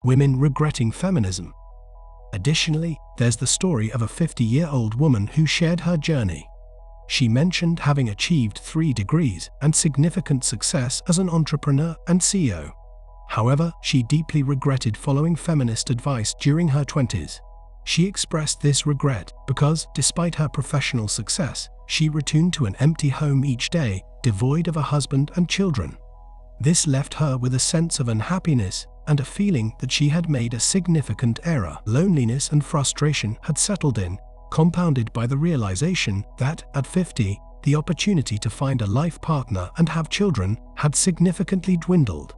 Women regretting feminism. Additionally, there's the story of a 50-year-old woman who shared her journey. She mentioned having achieved 3 degrees and significant success as an entrepreneur and CEO. However, she deeply regretted following feminist advice during her 20s. She expressed this regret because, despite her professional success, she returned to an empty home each day, devoid of a husband and children. This left her with a sense of unhappiness and a feeling that she had made a significant error. Loneliness and frustration had settled in, compounded by the realization that, at 50, the opportunity to find a life partner and have children had significantly dwindled.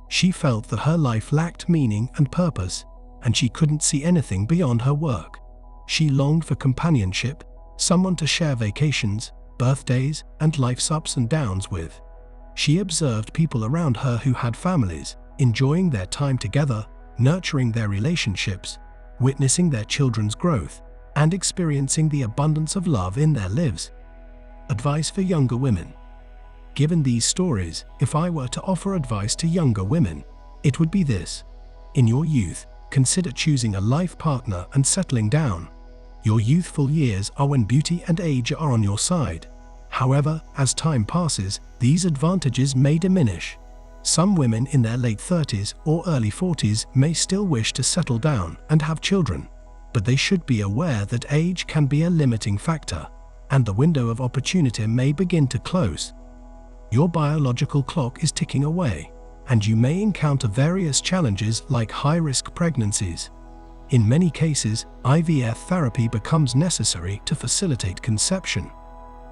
She felt that her life lacked meaning and purpose, and she couldn't see anything beyond her work. She longed for companionship, someone to share vacations, birthdays, and life's ups and downs with. She observed people around her who had families, enjoying their time together, nurturing their relationships, witnessing their children's growth, and experiencing the abundance of love in their lives. Advice for younger women. Given these stories, if I were to offer advice to younger women, it would be this. In your youth, consider choosing a life partner and settling down. Your youthful years are when beauty and age are on your side. However, as time passes, these advantages may diminish. Some women in their late 30s or early 40s may still wish to settle down and have children, but they should be aware that age can be a limiting factor, and the window of opportunity may begin to close. Your biological clock is ticking away, and you may encounter various challenges like high-risk pregnancies. In many cases, IVF therapy becomes necessary to facilitate conception.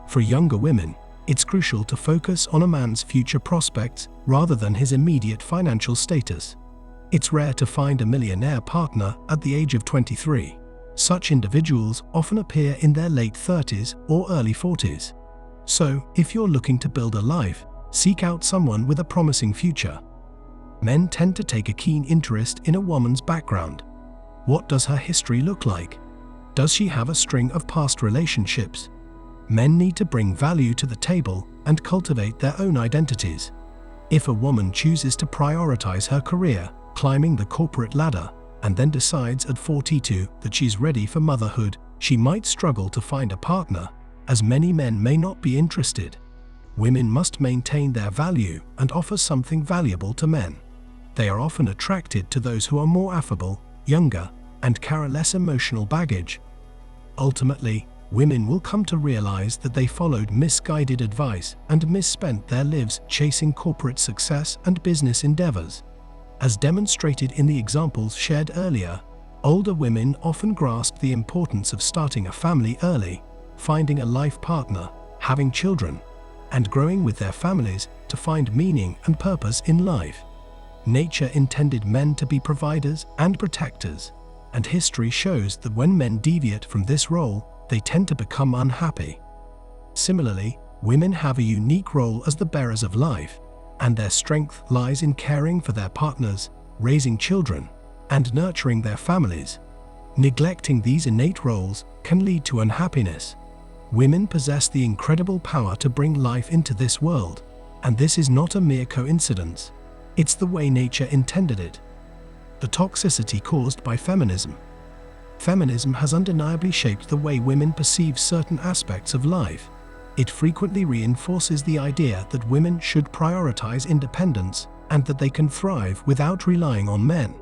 For younger women, it's crucial to focus on a man's future prospects rather than his immediate financial status. It's rare to find a millionaire partner at the age of 23. Such individuals often appear in their late 30s or early 40s. So, if you're looking to build a life, seek out someone with a promising future. Men tend to take a keen interest in a woman's background. What does her history look like? Does she have a string of past relationships? Men need to bring value to the table and cultivate their own identities. If a woman chooses to prioritize her career, climbing the corporate ladder, and then decides at 42 that she's ready for motherhood, she might struggle to find a partner, as many men may not be interested. Women must maintain their value and offer something valuable to men. They are often attracted to those who are more affable, younger, and carry less emotional baggage. Ultimately, women will come to realize that they followed misguided advice and misspent their lives chasing corporate success and business endeavors. As demonstrated in the examples shared earlier, older women often grasp the importance of starting a family early, finding a life partner, having children, and growing with their families to find meaning and purpose in life. Nature intended men to be providers and protectors, and history shows that when men deviate from this role, they tend to become unhappy. Similarly, women have a unique role as the bearers of life, and their strength lies in caring for their partners, raising children, and nurturing their families. Neglecting these innate roles can lead to unhappiness. Women possess the incredible power to bring life into this world, and this is not a mere coincidence. It's the way nature intended it. The toxicity caused by feminism. Feminism has undeniably shaped the way women perceive certain aspects of life. It frequently reinforces the idea that women should prioritize independence and that they can thrive without relying on men.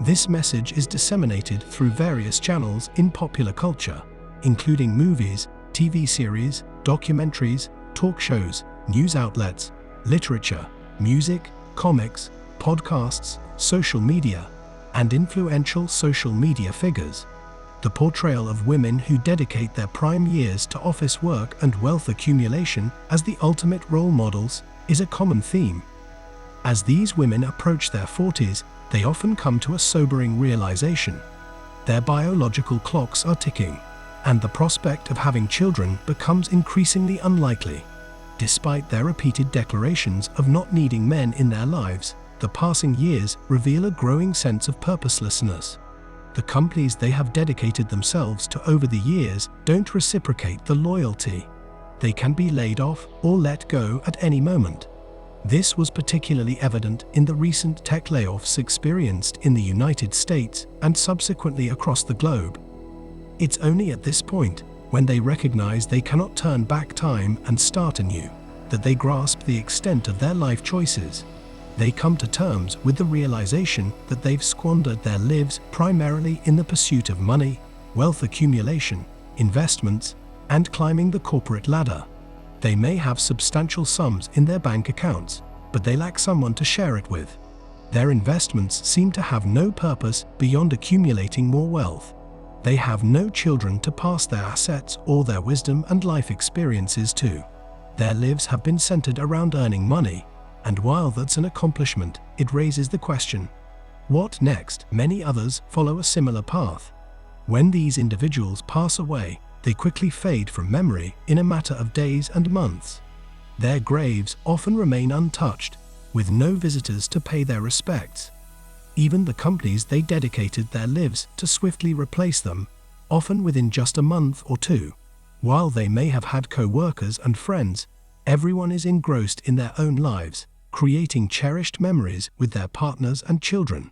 This message is disseminated through various channels in popular culture, including movies, TV series, documentaries, talk shows, news outlets, literature, music, comics, podcasts, social media, and influential social media figures. The portrayal of women who dedicate their prime years to office work and wealth accumulation as the ultimate role models is a common theme. As these women approach their 40s, they often come to a sobering realization. Their biological clocks are ticking, and the prospect of having children becomes increasingly unlikely. Despite their repeated declarations of not needing men in their lives, the passing years reveal a growing sense of purposelessness. The companies they have dedicated themselves to over the years don't reciprocate the loyalty. They can be laid off or let go at any moment. This was particularly evident in the recent tech layoffs experienced in the United States and subsequently across the globe. It's only at this point, when they recognize they cannot turn back time and start anew, that they grasp the extent of their life choices. They come to terms with the realization that they've squandered their lives primarily in the pursuit of money, wealth accumulation, investments, and climbing the corporate ladder. They may have substantial sums in their bank accounts, but they lack someone to share it with. Their investments seem to have no purpose beyond accumulating more wealth. They have no children to pass their assets or their wisdom and life experiences to. Their lives have been centered around earning money, and while that's an accomplishment, it raises the question, what next? Many others follow a similar path. When these individuals pass away, they quickly fade from memory in a matter of days and months. Their graves often remain untouched, with no visitors to pay their respects. Even the companies they dedicated their lives to swiftly replace them, often within just a month or two. While they may have had co-workers and friends, everyone is engrossed in their own lives, creating cherished memories with their partners and children.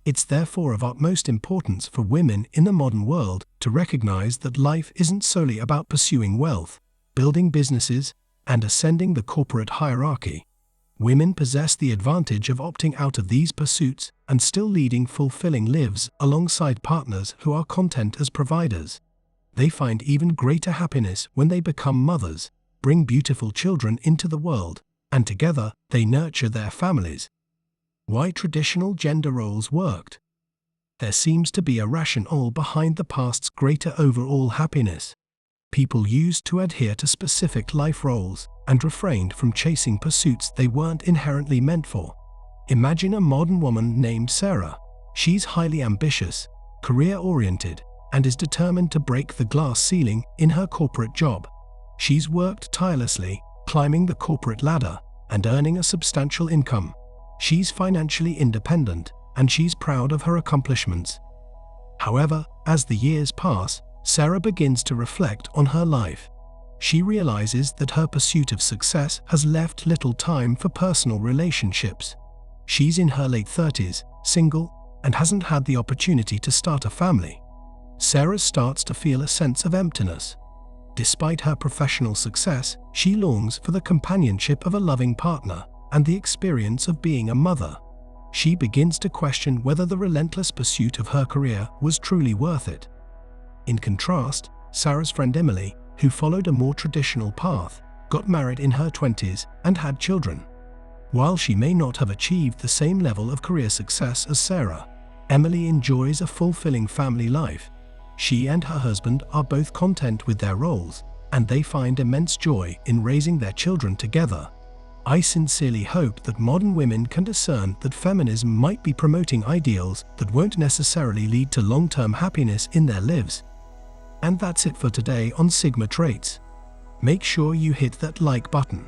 It's therefore of utmost importance for women in the modern world to recognize that life isn't solely about pursuing wealth, building businesses, and ascending the corporate hierarchy. Women possess the advantage of opting out of these pursuits and still leading fulfilling lives alongside partners who are content as providers. They find even greater happiness when they become mothers, bring beautiful children into the world, and together they nurture their families. Why traditional gender roles worked? There seems to be a rationale behind the past's greater overall happiness. People used to adhere to specific life roles and refrained from chasing pursuits they weren't inherently meant for. Imagine a modern woman named Sarah. She's highly ambitious, career-oriented, and is determined to break the glass ceiling in her corporate job. She's worked tirelessly, climbing the corporate ladder and earning a substantial income. She's financially independent, and she's proud of her accomplishments. However, as the years pass, Sarah begins to reflect on her life. She realizes that her pursuit of success has left little time for personal relationships. She's in her late 30s, single, and hasn't had the opportunity to start a family. Sarah starts to feel a sense of emptiness. Despite her professional success, she longs for the companionship of a loving partner and the experience of being a mother. She begins to question whether the relentless pursuit of her career was truly worth it. In contrast, Sarah's friend Emily, who followed a more traditional path, got married in her 20s and had children. While she may not have achieved the same level of career success as Sarah, Emily enjoys a fulfilling family life. She and her husband are both content with their roles, and they find immense joy in raising their children together. I sincerely hope that modern women can discern that feminism might be promoting ideals that won't necessarily lead to long-term happiness in their lives. And that's it for today on Sigma Traits. Make sure you hit that like button,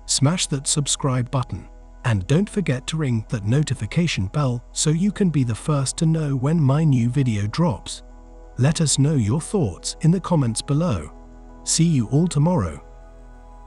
smash that subscribe button, and don't forget to ring that notification bell so you can be the first to know when my new video drops. Let us know your thoughts in the comments below. See you all tomorrow.